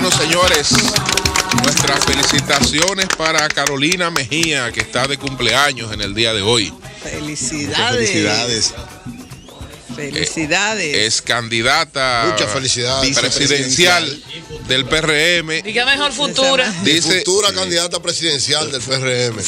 Bueno, señores, nuestras felicitaciones para Carolina Mejía, que está de cumpleaños en el día de hoy. Felicidades. Felicidades. Felicidades. Es candidata presidencial del PRM. ¿Y qué mejor futura? Dice, futura candidata presidencial del PRM.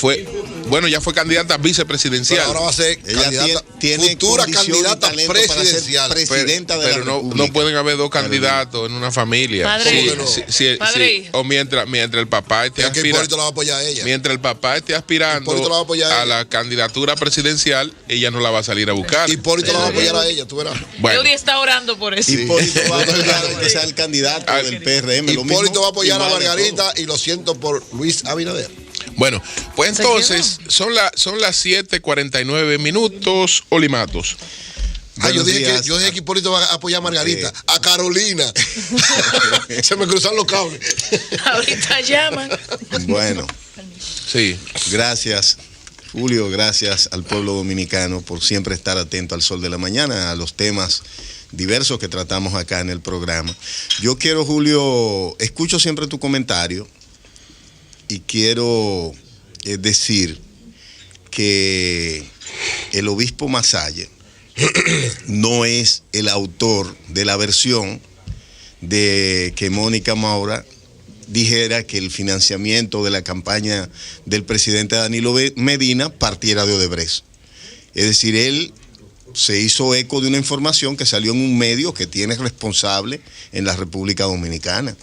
Ya fue candidata vicepresidencial. Pero ahora va a ser candidata, futura candidata presidencial. Presidenta de la República. No pueden haber dos candidatos en una familia. Padre. O mientras el papá esté aspirando. La va a apoyar ella. Mientras el papá esté aspirando a la candidatura presidencial, ella no la va a salir a buscar. Hipólito la va a apoyar a ella, tú verás. Bueno. Eury está orando por eso. Hipólito va a apoyar que sea el candidato del PRM. Hipólito va a apoyar a Margarita y lo siento por Luis Abinader. Bueno, pues entonces son las 7:49, Olimatos. Yo dije que Hipólito va a apoyar a Margarita, a Carolina. Se me cruzan los cables. Ahorita llaman. Bueno, sí. Gracias, Julio, gracias al pueblo dominicano por siempre estar atento al sol de la mañana, a los temas diversos que tratamos acá en el programa. Yo quiero, Julio, escucho siempre tu comentario y quiero decir que el obispo Masalle no es el autor de la versión de que Mónica Maura dijera que el financiamiento de la campaña del presidente Danilo Medina partiera de Odebrecht. Es decir, él se hizo eco de una información que salió en un medio que tiene responsable en la República Dominicana.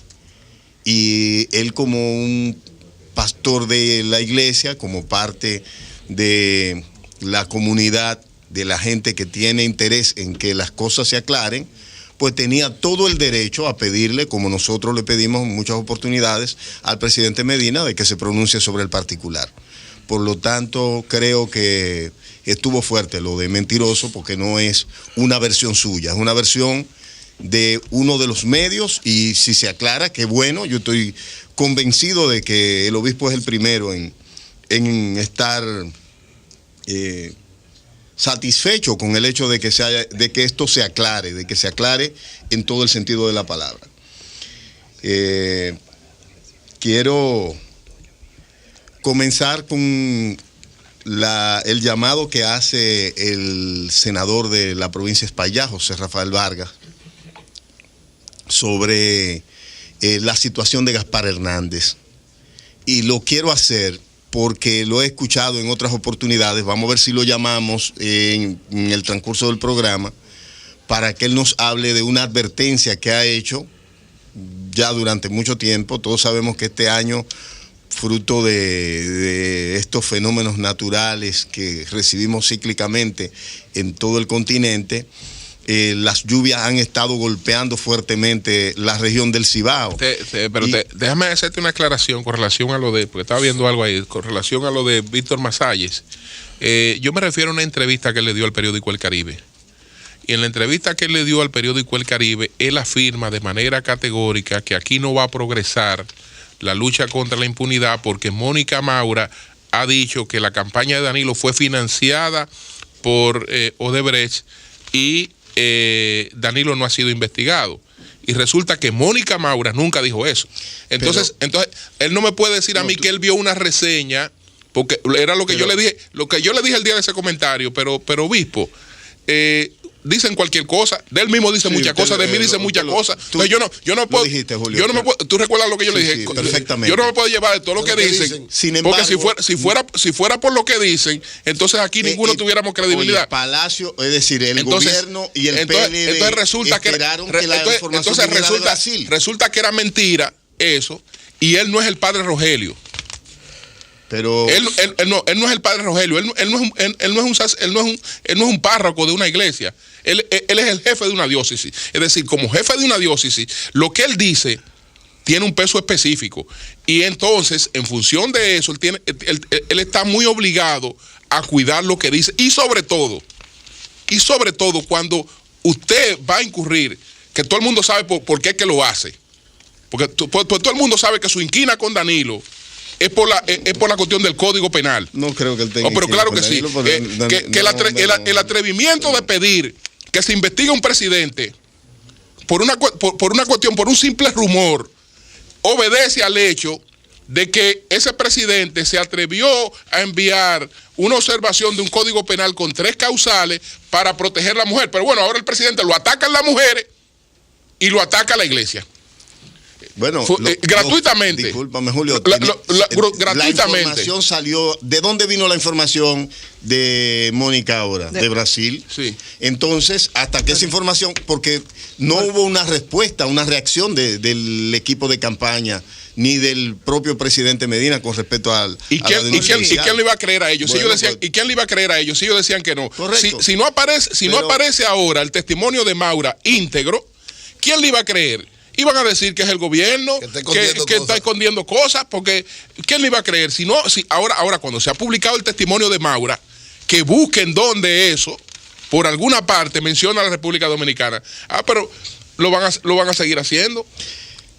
Y él, como un pastor de la iglesia, como parte de la comunidad, de la gente que tiene interés en que las cosas se aclaren, pues tenía todo el derecho a pedirle, como nosotros le pedimos en muchas oportunidades al presidente Medina, de que se pronuncie sobre el particular. Por lo tanto, creo que estuvo fuerte lo de mentiroso, porque no es una versión suya, es una versión de uno de los medios, y si se aclara, qué bueno. Yo estoy convencido de que el obispo es el primero en estar satisfecho con el hecho de que esto se aclare, de que se aclare en todo el sentido de la palabra. Quiero comenzar con el llamado que hace el senador de la provincia de Espaillat, José Rafael Vargas, sobre la situación de Gaspar Hernández. Y lo quiero hacer porque lo he escuchado en otras oportunidades. Vamos a ver si lo llamamos en el transcurso del programa para que él nos hable de una advertencia que ha hecho ya durante mucho tiempo. Todos sabemos que este año, fruto de estos fenómenos naturales que recibimos cíclicamente en todo el continente, las lluvias han estado golpeando fuertemente la región del Cibao. Déjame hacerte una aclaración con relación a lo de, porque estaba viendo algo ahí, con relación a lo de Víctor Masalles. Yo me refiero a una entrevista que le dio al periódico El Caribe. Y en la entrevista que le dio al periódico El Caribe, él afirma de manera categórica que aquí no va a progresar la lucha contra la impunidad, porque Mónica Maura ha dicho que la campaña de Danilo fue financiada por Odebrecht y Danilo no ha sido investigado. Y resulta que Mónica Maura nunca dijo eso. Entonces él no me puede decir a mí que él vio una reseña, porque era lo que yo le dije, el día de ese comentario, pero obispo, dicen cualquier cosa, de él mismo dice muchas cosas, de mí dice muchas cosas. Entonces yo no puedo, dijiste, Julio, yo no me puedo, tú recuerdas lo que yo le dije. Sí, perfectamente. Yo no me puedo llevar de todo lo que dicen. Sin embargo, porque si fuera por lo que dicen, entonces aquí ninguno tuviéramos credibilidad. El Palacio, es decir, el gobierno y el PLD entonces resulta resulta que era mentira eso, y él no es el padre Rogelio. Pero él no es el padre Rogelio, él no es un párroco de una iglesia, él es el jefe de una diócesis. Es decir, como jefe de una diócesis, lo que él dice tiene un peso específico, y entonces, en función de eso, él está muy obligado a cuidar lo que dice, y sobre todo cuando usted va a incurrir, que todo el mundo sabe por qué es que lo hace, porque todo el mundo sabe que su inquina con Danilo es por la cuestión del Código Penal. No creo que él tenga. Pero claro que sí. El atrevimiento de pedir que se investigue un presidente por una cuestión, por un simple rumor, obedece al hecho de que ese presidente se atrevió a enviar una observación de un código penal con 3 causales para proteger a la mujer. Pero bueno, ahora el presidente lo ataca a las mujeres y lo ataca a la iglesia. Bueno, gratuitamente. Discúlpame, Julio. Gratuitamente. La información salió. ¿De dónde vino la información de Mónica ahora? De Brasil. Sí. Entonces, hasta que esa información, porque no hubo una respuesta, una reacción del equipo de campaña, ni del propio presidente Medina con respecto al. ¿Y quién le iba a creer a ellos? Bueno, si ellos decían, ¿y quién le iba a creer a ellos? Si ellos decían que no. Correcto. Si no aparece ahora el testimonio de Maura íntegro, ¿quién le iba a creer? Iban a decir que es el gobierno que está escondiendo cosas, porque ¿quién le iba a creer? Ahora cuando se ha publicado el testimonio de Maura, que busquen dónde eso, por alguna parte menciona a la República Dominicana. Pero lo van a seguir haciendo.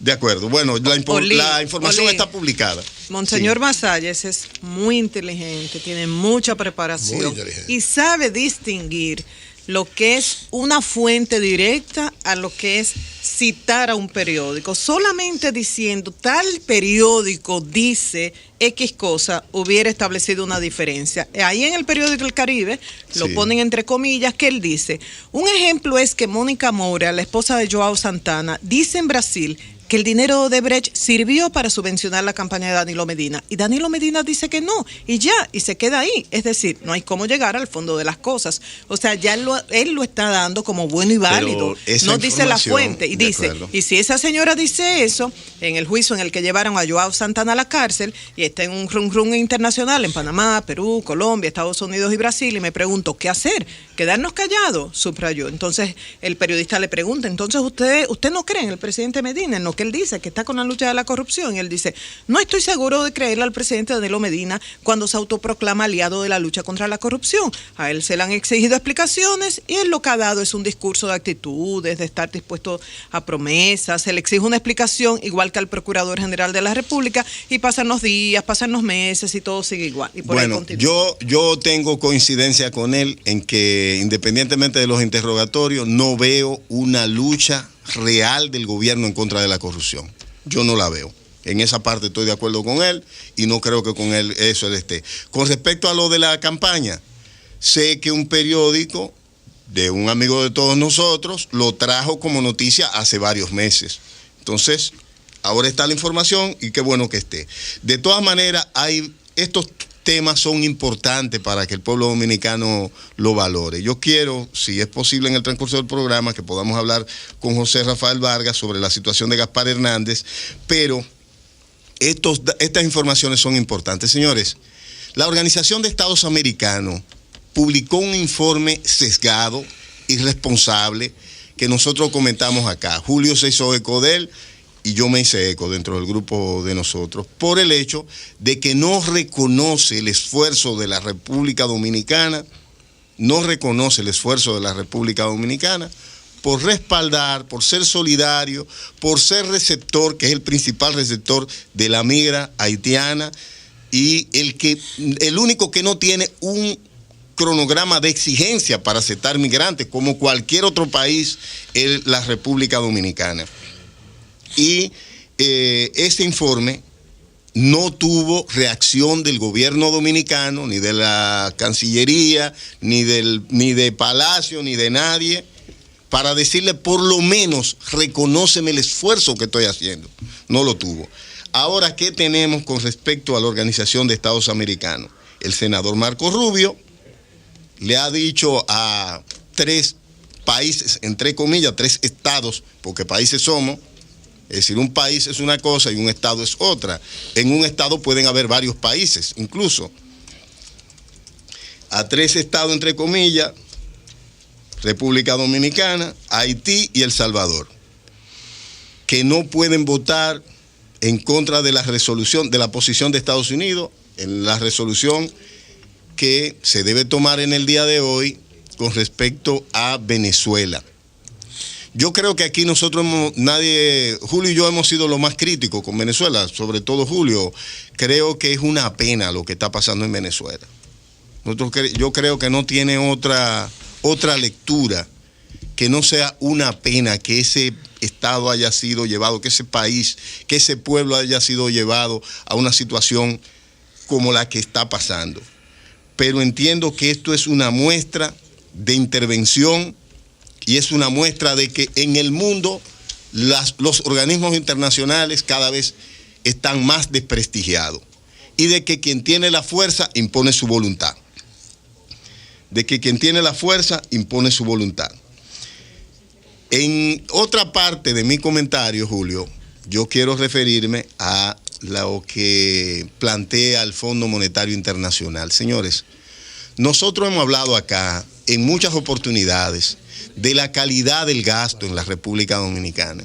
De acuerdo. Bueno, la información está publicada. Monseñor Masalles es muy inteligente, tiene mucha preparación y sabe distinguir lo que es una fuente directa a lo que es citar a un periódico. Solamente diciendo tal periódico dice X cosa hubiera establecido una diferencia. Ahí en el periódico El Caribe lo ponen entre comillas que él dice. Un ejemplo es que Mónica Moura, la esposa de Joao Santana, dice en Brasil que el dinero de Odebrecht sirvió para subvencionar la campaña de Danilo Medina. Y Danilo Medina dice que no, y ya, y se queda ahí. Es decir, no hay cómo llegar al fondo de las cosas. O sea, ya él lo está dando como bueno y válido. No dice la fuente. Y dice, y si esa señora dice eso, en el juicio en el que llevaron a Joao Santana a la cárcel, y está en un run internacional en Panamá, Perú, Colombia, Estados Unidos y Brasil, y me pregunto, ¿qué hacer? ¿Quedarnos callados? Subrayó. Entonces, el periodista le pregunta, entonces usted no cree en el presidente Medina, en lo que él dice, que está con la lucha de la corrupción. Y él dice, no estoy seguro de creerle al presidente Danilo Medina cuando se autoproclama aliado de la lucha contra la corrupción. A él se le han exigido explicaciones y él lo que ha dado es un discurso de actitudes, de estar dispuesto a promesas. Se le exige una explicación igual que al Procurador General de la República y pasan los días, pasan los meses y todo sigue igual. Y por bueno, yo tengo coincidencia con él en que independientemente de los interrogatorios, no veo una lucha real del gobierno en contra de la corrupción. Yo no la veo. En esa parte estoy de acuerdo con él y no creo que con él eso él esté. Con respecto a lo de la campaña, sé que un periódico de un amigo de todos nosotros lo trajo como noticia hace varios meses. Entonces, ahora está la información y qué bueno que esté. De todas maneras, estos temas son importantes para que el pueblo dominicano lo valore. Yo quiero, si es posible en el transcurso del programa, que podamos hablar con José Rafael Vargas sobre la situación de Gaspar Hernández, pero estas informaciones son importantes. Señores, la Organización de Estados Americanos publicó un informe sesgado, irresponsable, que nosotros comentamos acá. Julio se hizo eco de él, y yo me hice eco dentro del grupo de nosotros, por el hecho de que no reconoce el esfuerzo de la República Dominicana, por respaldar, por ser solidario, por ser receptor, que es el principal receptor de la migra haitiana, y el único que no tiene un cronograma de exigencia para aceptar migrantes, como cualquier otro país, es la República Dominicana. Y ese informe no tuvo reacción del gobierno dominicano, ni de la Cancillería, ni de Palacio, ni de nadie, para decirle por lo menos reconóceme el esfuerzo que estoy haciendo. No lo tuvo. Ahora, ¿qué tenemos con respecto a la Organización de Estados Americanos? El senador Marco Rubio le ha dicho a 3 países, entre comillas, 3 estados, porque países somos. Es decir, un país es una cosa y un estado es otra. En un estado pueden haber varios países, incluso. A 3 estados, entre comillas, República Dominicana, Haití y El Salvador, que no pueden votar en contra de la resolución, de la posición de Estados Unidos, en la resolución que se debe tomar en el día de hoy con respecto a Venezuela. Yo creo que aquí nosotros Julio y yo hemos sido los más críticos con Venezuela, sobre todo Julio. Creo que es una pena lo que está pasando en Venezuela. Yo creo que no tiene otra lectura que no sea una pena que ese Estado haya sido llevado, que ese país, que ese pueblo haya sido llevado a una situación como la que está pasando. Pero entiendo que esto es una muestra de intervención y es una muestra de que en el mundo los organismos internacionales cada vez están más desprestigiados y de que quien tiene la fuerza impone su voluntad. De que quien tiene la fuerza impone su voluntad. En otra parte de mi comentario, Julio, yo quiero referirme a lo que plantea el Fondo Monetario Internacional. Señores, nosotros hemos hablado acá en muchas oportunidades de la calidad del gasto en la República Dominicana.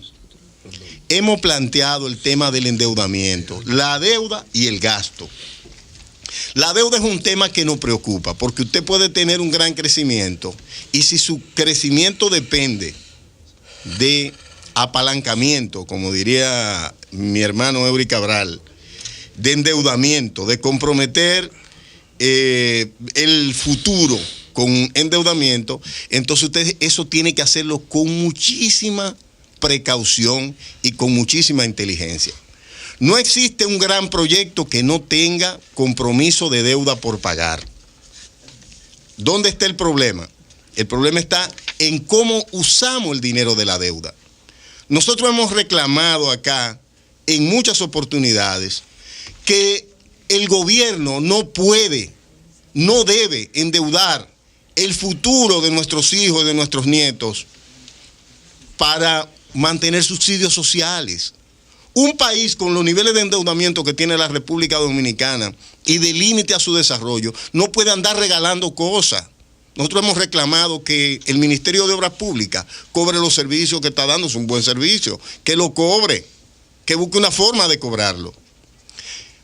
Hemos planteado el tema del endeudamiento, la deuda y el gasto. La deuda es un tema que nos preocupa porque usted puede tener un gran crecimiento y si su crecimiento depende de apalancamiento, como diría mi hermano Eury Cabral, de endeudamiento, de comprometer el futuro con endeudamiento, entonces usted eso tiene que hacerlo con muchísima precaución y con muchísima inteligencia. No existe un gran proyecto que no tenga compromiso de deuda por pagar. ¿Dónde está el problema? El problema está en cómo usamos el dinero de la deuda. Nosotros hemos reclamado acá en muchas oportunidades que el gobierno no puede, no debe endeudar el futuro de nuestros hijos y de nuestros nietos para mantener subsidios sociales. Un país con los niveles de endeudamiento que tiene la República Dominicana y de límite a su desarrollo no puede andar regalando cosas. Nosotros hemos reclamado que el Ministerio de Obras Públicas cobre los servicios que está dando, es un buen servicio, que lo cobre, que busque una forma de cobrarlo.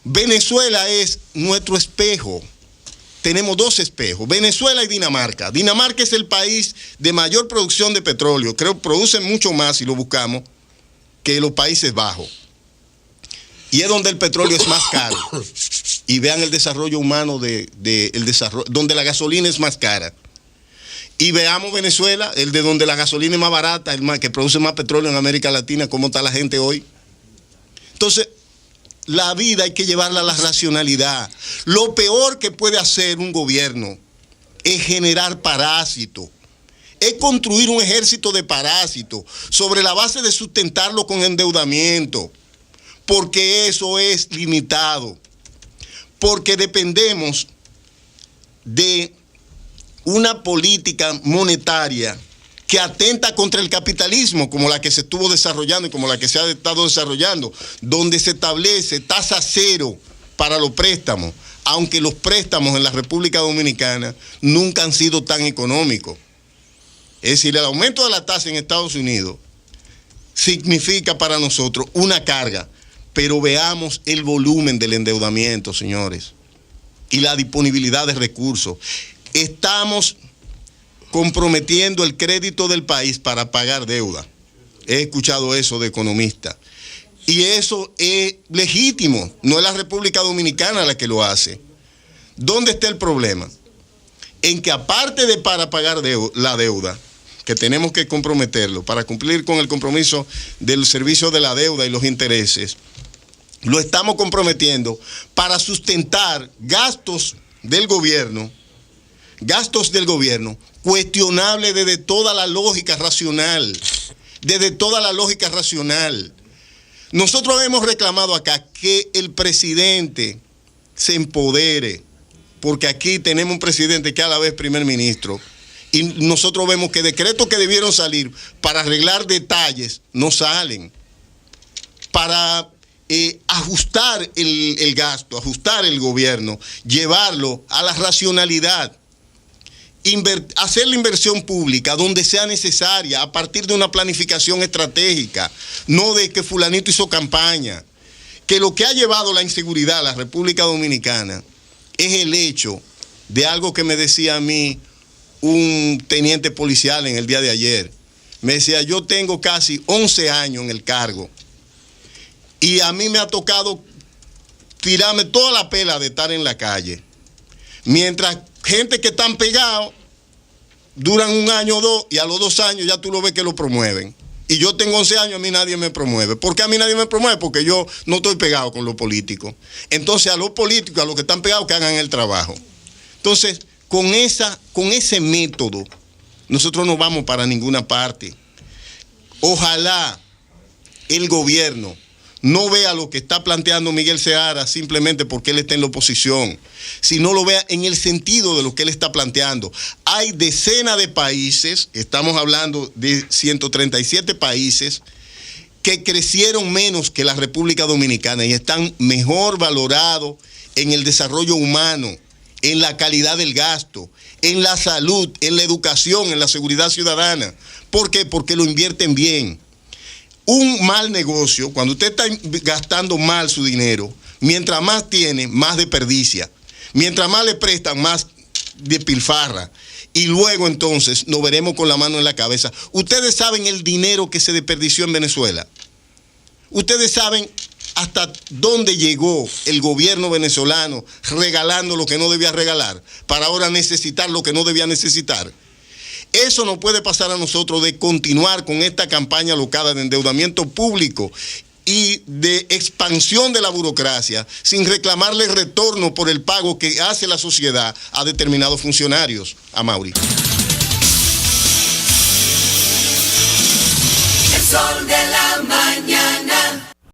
Venezuela es nuestro espejo. Tenemos dos espejos, Venezuela y Dinamarca. Dinamarca es el país de mayor producción de petróleo, creo que producen mucho más si lo buscamos que los Países Bajos. Y es donde el petróleo es más caro. Y vean el desarrollo humano el desarrollo, donde la gasolina es más cara. Y veamos Venezuela, el de donde la gasolina es más barata, el que produce más petróleo en América Latina, cómo está la gente hoy. Entonces, la vida hay que llevarla a la racionalidad. Lo peor que puede hacer un gobierno es generar parásitos. Es construir un ejército de parásitos sobre la base de sustentarlo con endeudamiento. Porque eso es limitado. Porque dependemos de una política monetaria que atenta contra el capitalismo, como la que se estuvo desarrollando y como la que se ha estado desarrollando, donde se establece tasa cero para los préstamos, aunque los préstamos en la República Dominicana nunca han sido tan económicos. Es decir, el aumento de la tasa en Estados Unidos significa para nosotros una carga, pero veamos el volumen del endeudamiento, señores, y la disponibilidad de recursos. Estamos comprometiendo el crédito del país para pagar deuda. He escuchado eso de economistas. Y eso es legítimo, no es la República Dominicana la que lo hace. ¿Dónde está el problema? En que aparte de para pagar la deuda, que tenemos que comprometerlo, para cumplir con el compromiso del servicio de la deuda y los intereses, lo estamos comprometiendo para sustentar gastos del gobierno cuestionables desde toda la lógica racional, Nosotros hemos reclamado acá que el presidente se empodere, porque aquí tenemos un presidente que a la vez primer ministro, y nosotros vemos que decretos que debieron salir para arreglar detalles no salen, para ajustar el gasto, ajustar el gobierno, llevarlo a la racionalidad, hacer la inversión pública donde sea necesaria a partir de una planificación estratégica, no de que fulanito hizo campaña. Que lo que ha llevado la inseguridad a la República Dominicana es el hecho de algo que me decía a mí un teniente policial en el día de ayer. Me decía, yo tengo casi 11 años en el cargo y a mí me ha tocado tirarme toda la pela de estar en la calle. Mientras gente que están pegados duran un año o dos y a los 2 años ya tú lo ves que lo promueven. Y yo tengo 11 años, a mí nadie me promueve. ¿Por qué a mí nadie me promueve? Porque yo no estoy pegado con los políticos. Entonces a los políticos, a los que están pegados, que hagan el trabajo. Entonces, con ese método, nosotros no vamos para ninguna parte. Ojalá el gobierno no vea lo que está planteando Miguel Seara simplemente porque él está en la oposición, sino lo vea en el sentido de lo que él está planteando. Hay decenas de países, estamos hablando de 137 países, que crecieron menos que la República Dominicana y están mejor valorados en el desarrollo humano, en la calidad del gasto, en la salud, en la educación, en la seguridad ciudadana. ¿Por qué? Porque lo invierten bien. Un mal negocio, cuando usted está gastando mal su dinero, mientras más tiene, más desperdicia. Mientras más le prestan, más despilfarra. Y luego entonces nos veremos con la mano en la cabeza. Ustedes saben el dinero que se desperdició en Venezuela. Ustedes saben hasta dónde llegó el gobierno venezolano regalando lo que no debía regalar para ahora necesitar lo que no debía necesitar. Eso no puede pasar a nosotros de continuar con esta campaña alocada de endeudamiento público y de expansión de la burocracia sin reclamarle retorno por el pago que hace la sociedad a determinados funcionarios. Amaury. El sol de la mañana.